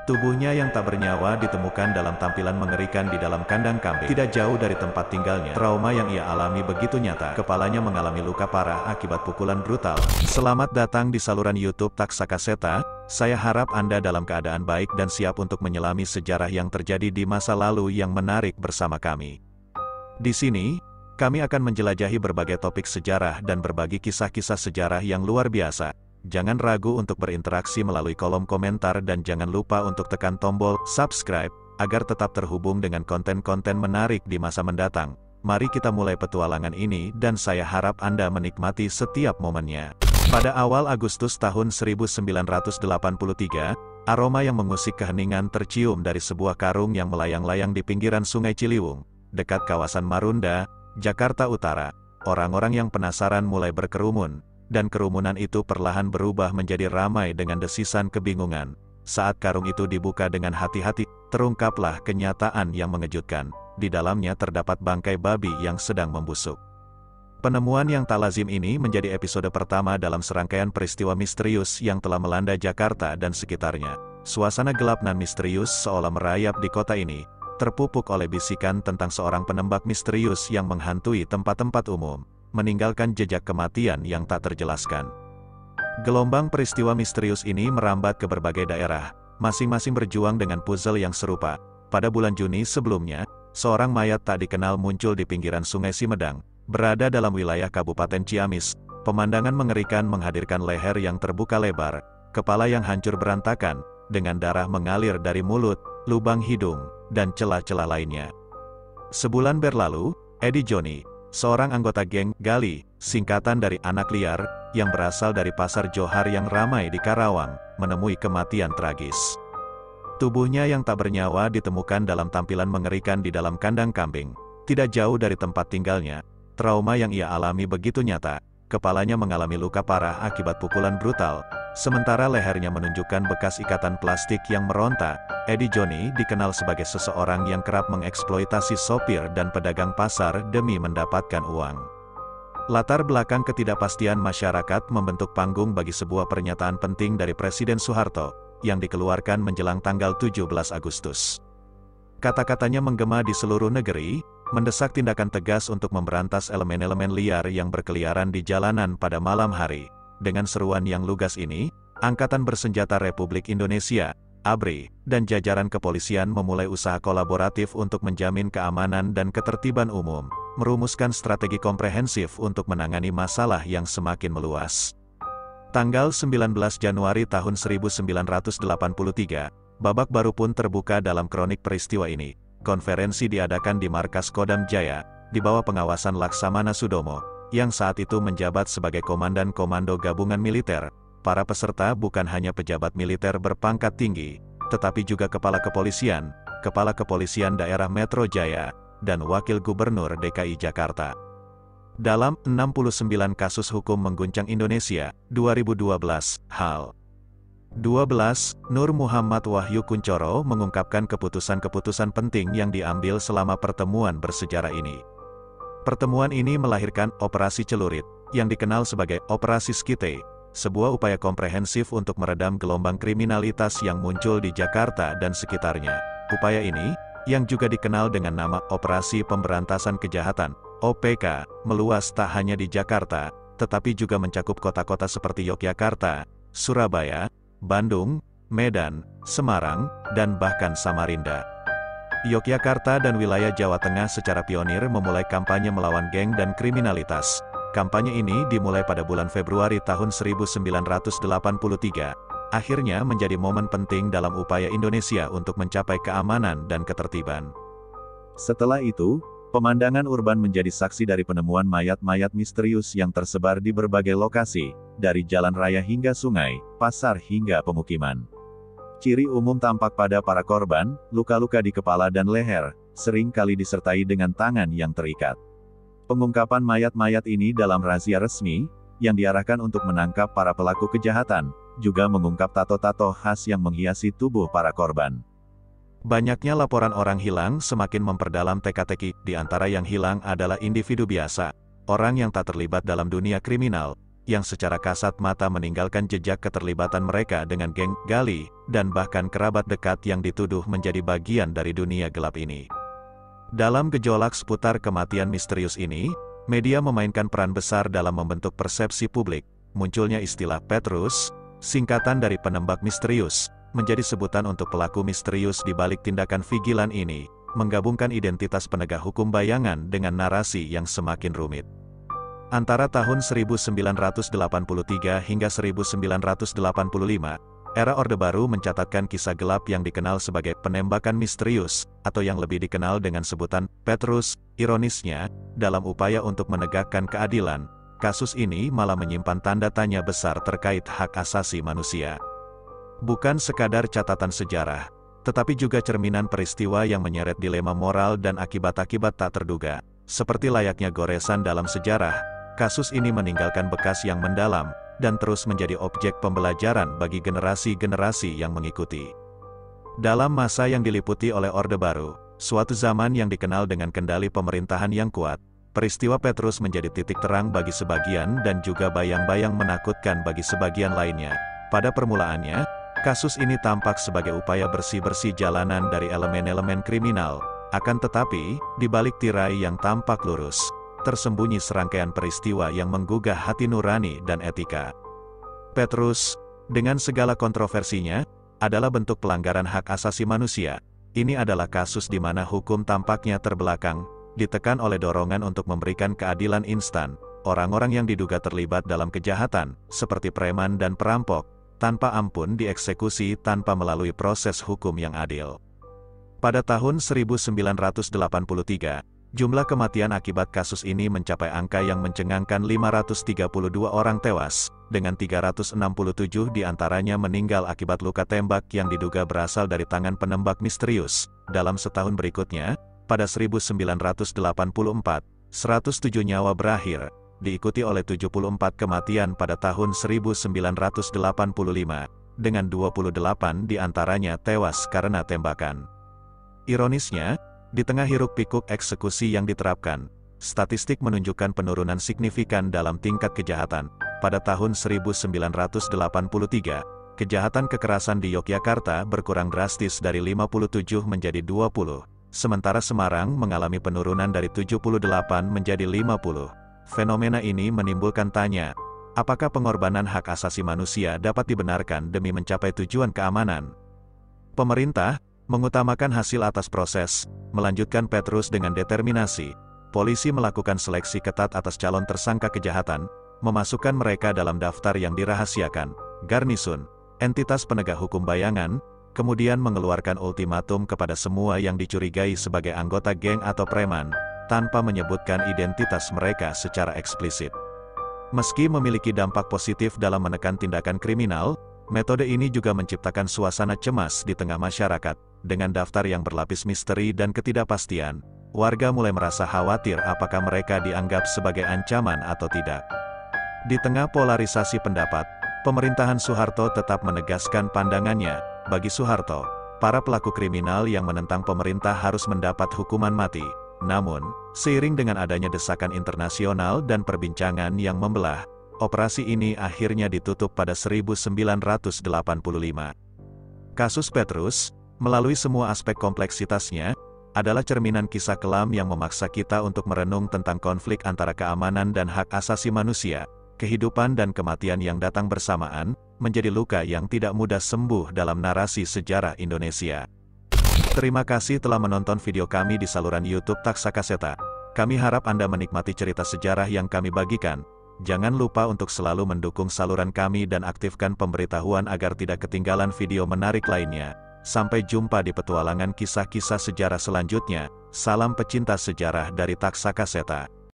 Tubuhnya yang tak bernyawa ditemukan dalam tampilan mengerikan di dalam kandang kambing. Tidak jauh dari tempat tinggalnya, trauma yang ia alami begitu nyata. Kepalanya mengalami luka parah akibat pukulan brutal. Selamat datang di saluran YouTube Taksa Kaseta. Saya harap Anda dalam keadaan baik dan siap untuk menyelami sejarah yang terjadi di masa lalu yang menarik bersama kami. Di sini, kami akan menjelajahi berbagai topik sejarah dan berbagi kisah-kisah sejarah yang luar biasa. Jangan ragu untuk berinteraksi melalui kolom komentar dan jangan lupa untuk tekan tombol subscribe, agar tetap terhubung dengan konten-konten menarik di masa mendatang. Mari kita mulai petualangan ini dan saya harap Anda menikmati setiap momennya. Pada awal Agustus tahun 1983, aroma yang mengusik keheningan tercium dari sebuah karung yang melayang-layang di pinggiran Sungai Ciliwung, dekat kawasan Marunda, Jakarta Utara. Orang-orang yang penasaran mulai berkerumun. Dan kerumunan itu perlahan berubah menjadi ramai dengan desisan kebingungan. Saat karung itu dibuka dengan hati-hati, terungkaplah kenyataan yang mengejutkan. Di dalamnya terdapat bangkai babi yang sedang membusuk. Penemuan yang tak lazim ini menjadi episode pertama dalam serangkaian peristiwa misterius yang telah melanda Jakarta dan sekitarnya. Suasana gelap nan misterius seolah merayap di kota ini, terpupuk oleh bisikan tentang seorang penembak misterius yang menghantui tempat-tempat umum, meninggalkan jejak kematian yang tak terjelaskan. Gelombang peristiwa misterius ini merambat ke berbagai daerah, masing-masing berjuang dengan puzzle yang serupa. Pada bulan Juni sebelumnya, seorang mayat tak dikenal muncul di pinggiran Sungai Simedang, berada dalam wilayah Kabupaten Ciamis. Pemandangan mengerikan menghadirkan leher yang terbuka lebar, kepala yang hancur berantakan, dengan darah mengalir dari mulut, lubang hidung, dan celah-celah lainnya. Sebulan berlalu, Edi Joni, seorang anggota geng Gali, singkatan dari anak liar, yang berasal dari Pasar Johar yang ramai di Karawang, menemui kematian tragis. Tubuhnya yang tak bernyawa ditemukan dalam tampilan mengerikan di dalam kandang kambing, tidak jauh dari tempat tinggalnya. Trauma yang ia alami begitu nyata, kepalanya mengalami luka parah akibat pukulan brutal, sementara lehernya menunjukkan bekas ikatan plastik yang meronta. Edi Joni dikenal sebagai seseorang yang kerap mengeksploitasi sopir dan pedagang pasar demi mendapatkan uang. Latar belakang ketidakpastian masyarakat membentuk panggung bagi sebuah pernyataan penting dari Presiden Soeharto, yang dikeluarkan menjelang tanggal 17 Agustus. Kata-katanya menggema di seluruh negeri, mendesak tindakan tegas untuk memberantas elemen-elemen liar yang berkeliaran di jalanan pada malam hari. Dengan seruan yang lugas ini, Angkatan Bersenjata Republik Indonesia, ABRI, dan jajaran kepolisian memulai usaha kolaboratif untuk menjamin keamanan dan ketertiban umum, merumuskan strategi komprehensif untuk menangani masalah yang semakin meluas. Tanggal 19 Januari tahun 1983, babak baru pun terbuka dalam kronik peristiwa ini. Konferensi diadakan di markas Kodam Jaya, di bawah pengawasan Laksamana Sudomo, yang saat itu menjabat sebagai Komandan Komando Gabungan Militer. Para peserta bukan hanya pejabat militer berpangkat tinggi, tetapi juga Kepala Kepolisian Daerah Metro Jaya, dan Wakil Gubernur DKI Jakarta. Dalam 69 kasus hukum mengguncang Indonesia, 2012, hal 12, Nur Muhammad Wahyu Kuncoro mengungkapkan keputusan-keputusan penting yang diambil selama pertemuan bersejarah ini. Pertemuan ini melahirkan Operasi Celurit, yang dikenal sebagai Operasi Skite, sebuah upaya komprehensif untuk meredam gelombang kriminalitas yang muncul di Jakarta dan sekitarnya. Upaya ini, yang juga dikenal dengan nama Operasi Pemberantasan Kejahatan, OPK, meluas tak hanya di Jakarta, tetapi juga mencakup kota-kota seperti Yogyakarta, Surabaya, Bandung, Medan, Semarang, dan bahkan Samarinda. Yogyakarta dan wilayah Jawa Tengah secara pionir memulai kampanye melawan geng dan kriminalitas. Kampanye ini dimulai pada bulan Februari tahun 1983, akhirnya menjadi momen penting dalam upaya Indonesia untuk mencapai keamanan dan ketertiban. Setelah itu, pemandangan urban menjadi saksi dari penemuan mayat-mayat misterius yang tersebar di berbagai lokasi, dari jalan raya hingga sungai, pasar hingga pemukiman. Ciri umum tampak pada para korban, luka-luka di kepala dan leher, sering kali disertai dengan tangan yang terikat. Pengungkapan mayat-mayat ini dalam razia resmi, yang diarahkan untuk menangkap para pelaku kejahatan, juga mengungkap tato-tato khas yang menghiasi tubuh para korban. Banyaknya laporan orang hilang semakin memperdalam teka-teki, di antara yang hilang adalah individu biasa, orang yang tak terlibat dalam dunia kriminal, yang secara kasat mata meninggalkan jejak keterlibatan mereka dengan geng gali, dan bahkan kerabat dekat yang dituduh menjadi bagian dari dunia gelap ini. Dalam gejolak seputar kematian misterius ini, media memainkan peran besar dalam membentuk persepsi publik. Munculnya istilah Petrus, singkatan dari penembak misterius, menjadi sebutan untuk pelaku misterius di balik tindakan vigilan ini, menggabungkan identitas penegak hukum bayangan dengan narasi yang semakin rumit. Antara tahun 1983 hingga 1985, era Orde Baru mencatatkan kisah gelap yang dikenal sebagai penembakan misterius, atau yang lebih dikenal dengan sebutan Petrus. Ironisnya, dalam upaya untuk menegakkan keadilan, kasus ini malah menyimpan tanda tanya besar terkait hak asasi manusia. Bukan sekadar catatan sejarah, tetapi juga cerminan peristiwa yang menyeret dilema moral dan akibat-akibat tak terduga. Seperti layaknya goresan dalam sejarah, kasus ini meninggalkan bekas yang mendalam, dan terus menjadi objek pembelajaran bagi generasi-generasi yang mengikuti. Dalam masa yang diliputi oleh Orde Baru, suatu zaman yang dikenal dengan kendali pemerintahan yang kuat, peristiwa Petrus menjadi titik terang bagi sebagian dan juga bayang-bayang menakutkan bagi sebagian lainnya. Pada permulaannya, kasus ini tampak sebagai upaya bersih-bersih jalanan dari elemen-elemen kriminal, akan tetapi, di balik tirai yang tampak lurus, tersembunyi serangkaian peristiwa yang menggugah hati nurani dan etika. Petrus, dengan segala kontroversinya, adalah bentuk pelanggaran hak asasi manusia. Ini adalah kasus di mana hukum tampaknya terbelakang, ditekan oleh dorongan untuk memberikan keadilan instan. Orang-orang yang diduga terlibat dalam kejahatan, seperti preman dan perampok, tanpa ampun dieksekusi tanpa melalui proses hukum yang adil. Pada tahun 1983, jumlah kematian akibat kasus ini mencapai angka yang mencengangkan 532 orang tewas, dengan 367 diantaranya meninggal akibat luka tembak yang diduga berasal dari tangan penembak misterius. Dalam setahun berikutnya, pada 1984, 107 nyawa berakhir, diikuti oleh 74 kematian pada tahun 1985, dengan 28 diantaranya tewas karena tembakan. Ironisnya, di tengah hiruk-pikuk eksekusi yang diterapkan, statistik menunjukkan penurunan signifikan dalam tingkat kejahatan. Pada tahun 1983, kejahatan kekerasan di Yogyakarta berkurang drastis dari 57 menjadi 20, sementara Semarang mengalami penurunan dari 78 menjadi 50. Fenomena ini menimbulkan tanya, apakah pengorbanan hak asasi manusia dapat dibenarkan demi mencapai tujuan keamanan? Pemerintah mengutamakan hasil atas proses, melanjutkan Petrus dengan determinasi. Polisi melakukan seleksi ketat atas calon tersangka kejahatan, memasukkan mereka dalam daftar yang dirahasiakan. Garnisun, entitas penegak hukum bayangan, kemudian mengeluarkan ultimatum kepada semua yang dicurigai sebagai anggota geng atau preman, tanpa menyebutkan identitas mereka secara eksplisit. Meski memiliki dampak positif dalam menekan tindakan kriminal, metode ini juga menciptakan suasana cemas di tengah masyarakat. Dengan daftar yang berlapis misteri dan ketidakpastian, warga mulai merasa khawatir apakah mereka dianggap sebagai ancaman atau tidak. Di tengah polarisasi pendapat, pemerintahan Soeharto tetap menegaskan pandangannya. Bagi Soeharto, para pelaku kriminal yang menentang pemerintah harus mendapat hukuman mati. Namun, seiring dengan adanya desakan internasional dan perbincangan yang membelah, operasi ini akhirnya ditutup pada 1985. Kasus Petrus, melalui semua aspek kompleksitasnya, adalah cerminan kisah kelam yang memaksa kita untuk merenung tentang konflik antara keamanan dan hak asasi manusia. Kehidupan dan kematian yang datang bersamaan, menjadi luka yang tidak mudah sembuh dalam narasi sejarah Indonesia. Terima kasih telah menonton video kami di saluran YouTube Taksakaseta. Kami harap Anda menikmati cerita sejarah yang kami bagikan. Jangan lupa untuk selalu mendukung saluran kami dan aktifkan pemberitahuan agar tidak ketinggalan video menarik lainnya. Sampai jumpa di petualangan kisah-kisah sejarah selanjutnya. Salam pecinta sejarah dari Taksakaseta.